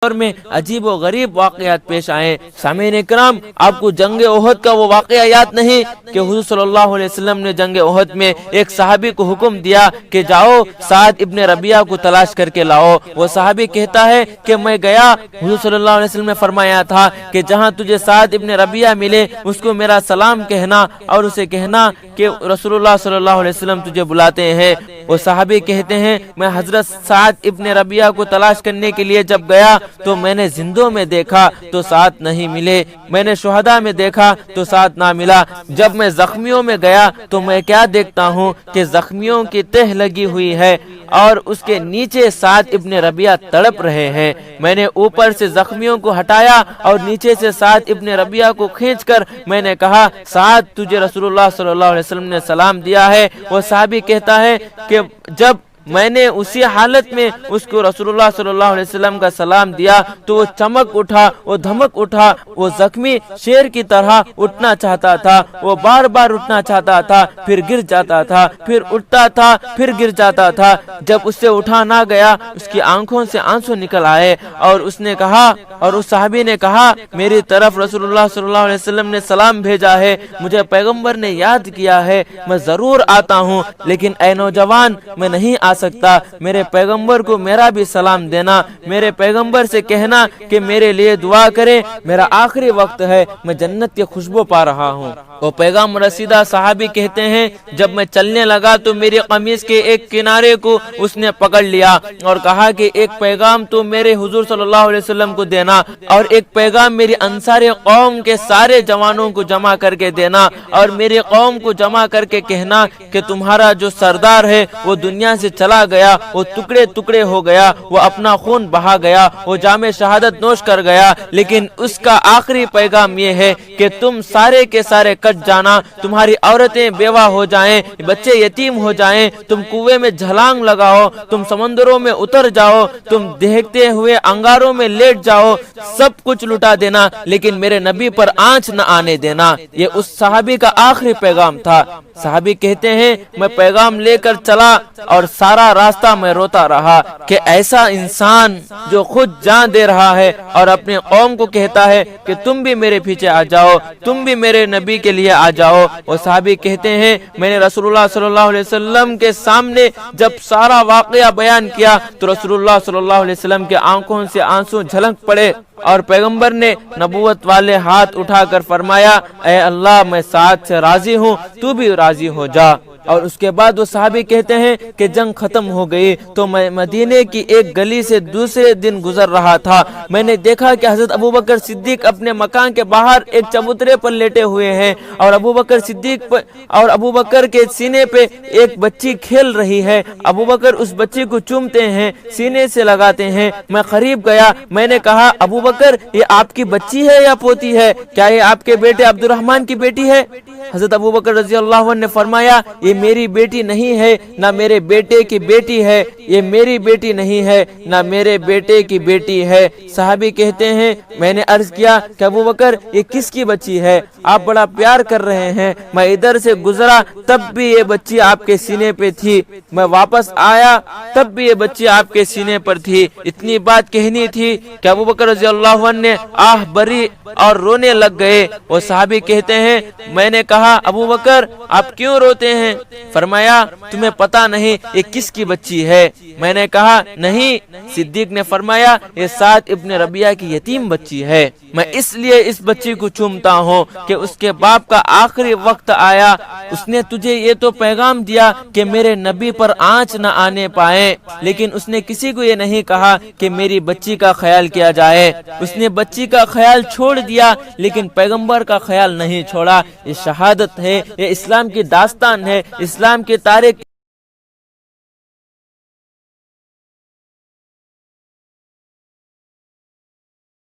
دور میں عجیب و غریب واقعات پیش آئے۔ سامعین اکرام، آپ کو جنگ احد کا وہ واقعہ یاد نہیں کہ حضور صلی اللہ علیہ وسلم نے جنگ احد میں ایک صحابی کو حکم دیا کہ جاؤ سعد ابن ربیعہ کو تلاش کر کے لاؤ۔ وہ صحابی کہتا ہے کہ میں گیا، حضور صلی اللہ علیہ وسلم نے فرمایا تھا کہ جہاں تجھے سعد ابن ربیعہ ملے اس کو میرا سلام کہنا اور اسے کہنا کہ رسول اللہ صلی اللہ علیہ وسلم تجھے بلاتے ہیں۔ وہ صحابی کہتے ہیں میں حضرت سعد ابن ربیعہ کو تلاش کرنے کے لیے جب گیا تو میں نے زندوں میں دیکھا تو ساتھ نہیں ملے، میں نے شہداء میں دیکھا تو ساتھ نہ ملا، جب میں زخمیوں میں گیا تو میں کیا دیکھتا ہوں کہ زخمیوں کی تہ لگی ہوئی ہے اور اس کے نیچے سعد ابن ربیعہ تڑپ رہے ہیں۔ میں نے اوپر سے زخمیوں کو ہٹایا اور نیچے سے سعد ابن ربیعہ کو کھینچ کر میں نے کہا سعد تجھے رسول اللہ صلی اللہ علیہ وسلم نے سلام دیا ہے۔ وہ صحابی کہتا ہے کہ جب میں نے اسی حالت میں اس کو رسول اللہ صلی اللہ علیہ وسلم کا سلام دیا تو وہ چمک اٹھا، وہ دھمک اٹھا، وہ زخمی شیر کی طرح اٹھنا چاہتا تھا، وہ بار بار اٹھنا چاہتا تھا، پھر گر جاتا تھا، پھر اٹھتا تھا، پھر گر جاتا تھا۔ جب اس سے اٹھا نہ گیا اس کی آنکھوں سے آنسو نکل آئے اور اس نے کہا، اور اس صحابی نے کہا میری طرف رسول اللہ صلی اللہ علیہ وسلم نے سلام بھیجا ہے، مجھے پیغمبر نے یاد کیا ہے، میں ضرور آتا ہوں، لیکن اے نوجوان میں نہیں آ سکتا، میرے پیغمبر کو میرا بھی سلام دینا، میرے پیغمبر سے کہنا کہ میرے لیے دعا کرے، میرا آخری وقت ہے، میں جنت کی خوشبو پا رہا ہوں۔ وہ پیغام رسیدہ صحابی کہتے ہیں جب میں چلنے لگا تو میری قمیص کے ایک کنارے کو اس نے پکڑ لیا اور کہا کہ ایک پیغام تو میرے حضور صلی اللہ علیہ وسلم کو دینا اور ایک پیغام میری انصار قوم کے سارے جوانوں کو جمع کر کے دینا اور میری قوم کو جمع کر کے کہنا کہ تمہارا جو سردار ہے وہ دنیا سے چلا گیا، وہ ٹکڑے ٹکڑے ہو گیا، وہ اپنا خون بہا گیا، وہ جام شہادت نوش کر گیا، لیکن اس کا آخری پیغام یہ ہے کہ تم سارے کے سارے کٹ جانا، تمہاری عورتیں بیوہ ہو جائیں، بچے یتیم ہو جائیں، تم کنویں میں جھلانگ لگاؤ، تم سمندروں میں اتر جاؤ، تم دیکھتے ہوئے انگاروں میں لیٹ جاؤ، سب کچھ لٹا دینا لیکن میرے نبی پر آنچ نہ آنے دینا۔ یہ اس صحابی کا آخری پیغام تھا۔ صحابی کہتے ہیں میں پیغام لے کر چلا اور سارا راستہ میں روتا رہا کہ ایسا انسان جو خود جان دے رہا ہے اور اپنے قوم کو کہتا ہے کہ تم بھی میرے پیچھے آ جاؤ، تم بھی میرے نبی کے لیے آ جاؤ۔ وہ صحابی کہتے ہیں میں نے رسول اللہ صلی اللہ علیہ وسلم کے سامنے جب سارا واقعہ بیان کیا تو رسول اللہ صلی اللہ علیہ وسلم کے آنکھوں سے آنسو جھلک پڑے اور پیغمبر نے نبوت والے ہاتھ اٹھا کر فرمایا اے اللہ میں سعد سے راضی ہوں، تو بھی راضی ہو جا۔ اور اس کے بعد وہ صحابی کہتے ہیں کہ جنگ ختم ہو گئی تو میں مدینے کی ایک گلی سے دوسرے دن گزر رہا تھا، میں نے دیکھا کہ حضرت ابوبکر صدیق اپنے مکان کے باہر ایک چبوترے پر لیٹے ہوئے ہیں اور ابوبکر کے سینے پہ ایک بچی کھیل رہی ہے، ابوبکر اس بچی کو چومتے ہیں، سینے سے لگاتے ہیں۔ میں قریب گیا، میں نے کہا ابوبکر یہ آپ کی بچی ہے یا پوتی ہے؟ کیا یہ آپ کے بیٹے عبد الرحمن کی بیٹی ہے؟ حضرت ابوبکر رضی اللہ عنہ نے فرمایا یہ میری بیٹی نہیں ہے نہ میرے بیٹے کی بیٹی ہے، یہ میری بیٹی نہیں ہے نہ میرے بیٹے کی بیٹی ہے۔ صحابی کہتے ہیں میں نے عرض کیا کہ ابوبکر یہ کس کی بچی ہے؟ آپ بڑا پیار کر رہے ہیں، میں ادھر سے گزرا تب بھی یہ بچی آپ کے سینے پہ تھی، میں واپس آیا تب بھی یہ بچی آپ کے سینے پر تھی۔ اتنی بات کہنی تھی کہ ابوبکر رضی اللہ عنہ نے آہ بری اور رونے لگ گئے۔ وہ صحابی کہتے ہیں میں نے کہا ابوبکر آپ کیوں روتے ہیں؟ فرمایا تمہیں پتا نہیں یہ کس کی بچی ہے؟ میں نے کہا نہیں۔ صدیق نے فرمایا یہ سعد ابن ربیعہ کی یتیم بچی ہے، میں اس لیے اس بچی کو چومتا ہوں کہ اس کے باپ کا آخری وقت آیا، اس نے تجھے یہ تو پیغام دیا کہ میرے نبی پر آنچ نہ آنے پائے، لیکن اس نے کسی کو یہ نہیں کہا کہ میری بچی کا خیال کیا جائے، اس نے بچی کا خیال چھوڑ دیا لیکن پیغمبر کا خیال نہیں چھوڑا۔ یہ شہادت ہے، یہ اسلام کی داستان ہے، اسلام کی تاریخ